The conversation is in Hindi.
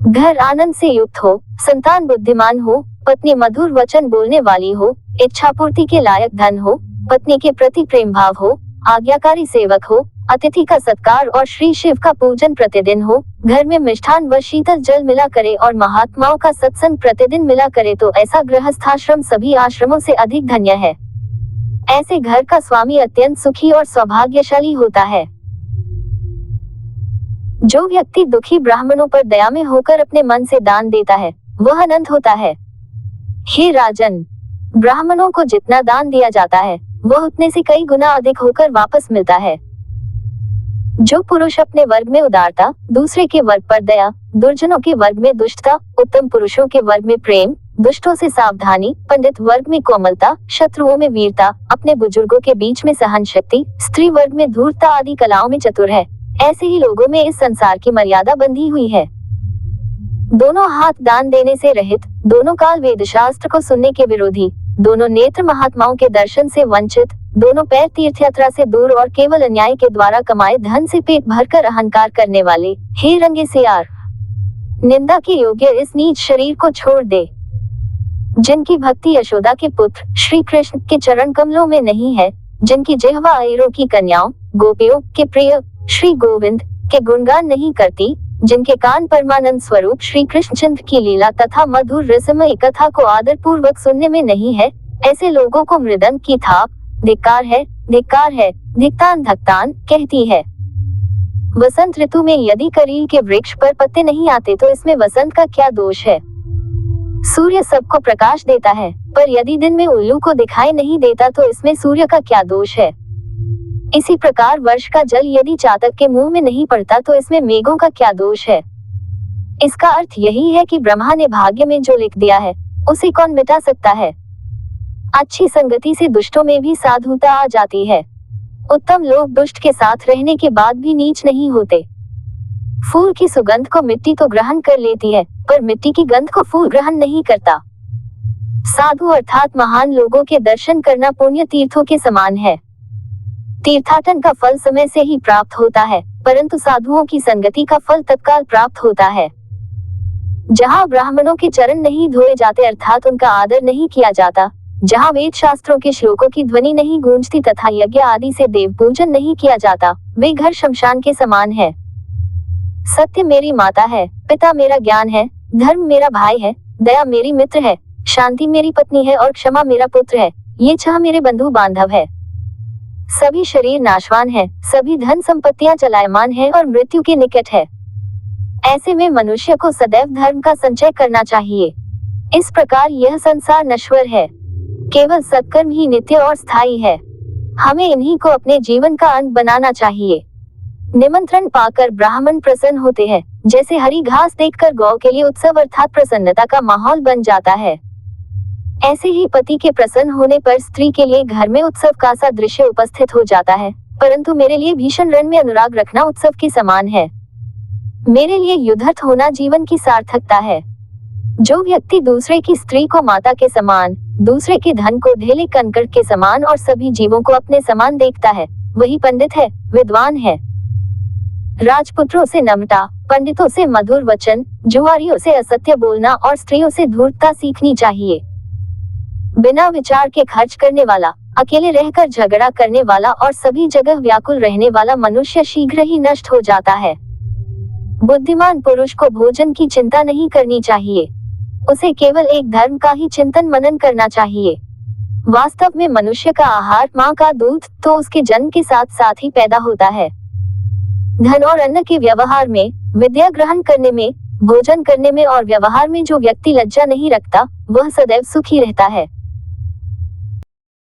घर आनंद से युक्त हो, संतान बुद्धिमान हो, पत्नी मधुर वचन बोलने वाली हो, इच्छा पूर्ति के लायक धन हो, पत्नी के प्रति प्रेम भाव हो, आज्ञाकारी सेवक हो, अतिथि का सत्कार और श्री शिव का पूजन प्रतिदिन हो, घर में मिष्ठान व शीतल जल मिला करे और महात्माओं का सत्संग प्रतिदिन मिला करे तो ऐसा गृहस्थाश्रम सभी आश्रमों से अधिक धन्य है। ऐसे घर का स्वामी अत्यंत सुखी और सौभाग्यशाली होता है। जो व्यक्ति दुखी ब्राह्मणों पर दयामय होकर अपने मन से दान देता है, वह अनंत होता है। हे राजन, ब्राह्मणों को जितना दान दिया जाता है, वह उतने से कई गुना अधिक होकर वापस मिलता है। जो पुरुष अपने वर्ग में उदारता, दूसरे के वर्ग पर दया, दुर्जनों के वर्ग में दुष्टता, उत्तम पुरुषों के वर्ग में प्रेम, दुष्टों से सावधानी, पंडित वर्ग में कोमलता, शत्रुओं में वीरता, अपने बुजुर्गों के बीच में सहन शक्ति, स्त्री वर्ग में धूर्तता आदि कलाओं में चतुर है, ऐसे ही लोगों में इस संसार की मर्यादा बंधी हुई है। दोनों हाथ दान देने से रहित, दोनों काल वेद शास्त्र को सुनने के विरोधी, दोनों नेत्र महात्माओं के दर्शन से वंचित, दोनों पैर तीर्थ यात्रा से दूर और केवल अन्याय के द्वारा कमाए धन से पेट भरकर अहंकार करने वाले, हे रंगे सियार, निंदा के योग्य इस नीच शरीर को छोड़ दे। जिनकी भक्ति यशोदा के पुत्र श्री कृष्ण के चरण कमलों में नहीं है, जिनकी जिह्वा अहिरों की कन्याओं, गोपियों के प्रिय श्री गोविंद के गुणगान नहीं करती, जिनके कान परमानंद स्वरूप श्री कृष्णचंद्र की लीला तथा मधुर रसमयी कथा को आदर पूर्वक सुनने में नहीं है, ऐसे लोगों को मृदंग की थाप धिक्कार है, धिक्कार है, धिक्तान धक्तान कहती है। वसंत ऋतु में यदि करील के वृक्ष पर पत्ते नहीं आते तो इसमें वसंत का क्या दोष है? सूर्य सबको प्रकाश देता है, पर यदि दिन में उल्लू को दिखाई नहीं देता तो इसमें सूर्य का क्या दोष है? इसी प्रकार वर्ष का जल यदि चातक के मुंह में नहीं पड़ता तो इसमें मेघों का क्या दोष है? इसका अर्थ यही है कि ब्रह्मा ने भाग्य में जो लिख दिया है, उसे कौन मिटा सकता है? अच्छी संगति से दुष्टों में भी साधुता आ जाती है। उत्तम लोग दुष्ट के साथ रहने के बाद भी नीच नहीं होते। फूल की सुगंध को मिट्टी तो ग्रहण कर लेती है, पर मिट्टी की गंध को फूल ग्रहण नहीं करता। साधु अर्थात महान लोगों के दर्शन करना पुण्य तीर्थों के समान है। तीर्थाटन का फल समय से ही प्राप्त होता है, परंतु साधुओं की संगति का फल तत्काल प्राप्त होता है। जहाँ ब्राह्मणों के चरण नहीं धोए जाते अर्थात उनका आदर नहीं किया जाता, जहाँ वेद शास्त्रों के श्लोकों की ध्वनि नहीं गूंजती तथा यज्ञ आदि से देव पूजन नहीं किया जाता, वे घर शमशान के समान है। सत्य मेरी माता है, पिता मेरा ज्ञान है, धर्म मेरा भाई है, दया मेरी मित्र है, शांति मेरी पत्नी है और क्षमा मेरा पुत्र है, ये 6 मेरे बंधु बांधव है। सभी शरीर नाशवान है, सभी धन संपत्तियां चलायमान है और मृत्यु के निकट है। ऐसे में मनुष्य को सदैव धर्म का संचय करना चाहिए। इस प्रकार यह संसार नश्वर है, केवल सत्कर्म ही नित्य और स्थायी है। हमें इन्हीं को अपने जीवन का अंग बनाना चाहिए। निमंत्रण पाकर ब्राह्मण प्रसन्न होते हैं, जैसे हरी घास देखकर गौ के लिए उत्सव अर्थात प्रसन्नता का माहौल बन जाता है। ऐसे ही पति के प्रसन्न होने पर स्त्री के लिए घर में उत्सव का सा दृश्य उपस्थित हो जाता है, परंतु मेरे लिए भीषण रण में अनुराग रखना उत्सव के समान है। मेरे लिए युद्धरत होना जीवन की सार्थकता है। जो व्यक्ति दूसरे की स्त्री को माता के समान, दूसरे के धन को ढेले कंकड़ के समान और सभी जीवों को अपने समान देखता है, वही पंडित है, विद्वान है। राजपुत्रों से नम्रता, पंडितों से मधुर वचन, जुआरियों से असत्य बोलना और स्त्रियों से धूर्तता सीखनी चाहिए। बिना विचार के खर्च करने वाला, अकेले रहकर झगड़ा करने वाला और सभी जगह व्याकुल रहने वाला मनुष्य शीघ्र ही नष्ट हो जाता है। बुद्धिमान पुरुष को भोजन की चिंता नहीं करनी चाहिए, उसे केवल एक धर्म का ही चिंतन मनन करना चाहिए। वास्तव में मनुष्य का आहार माँ का दूध तो उसके जन्म के साथ साथ ही पैदा होता है। धन और अन्न के व्यवहार में, विद्या ग्रहण करने में, भोजन करने में और व्यवहार में जो व्यक्ति लज्जा नहीं रखता, वह सदैव सुखी रहता है।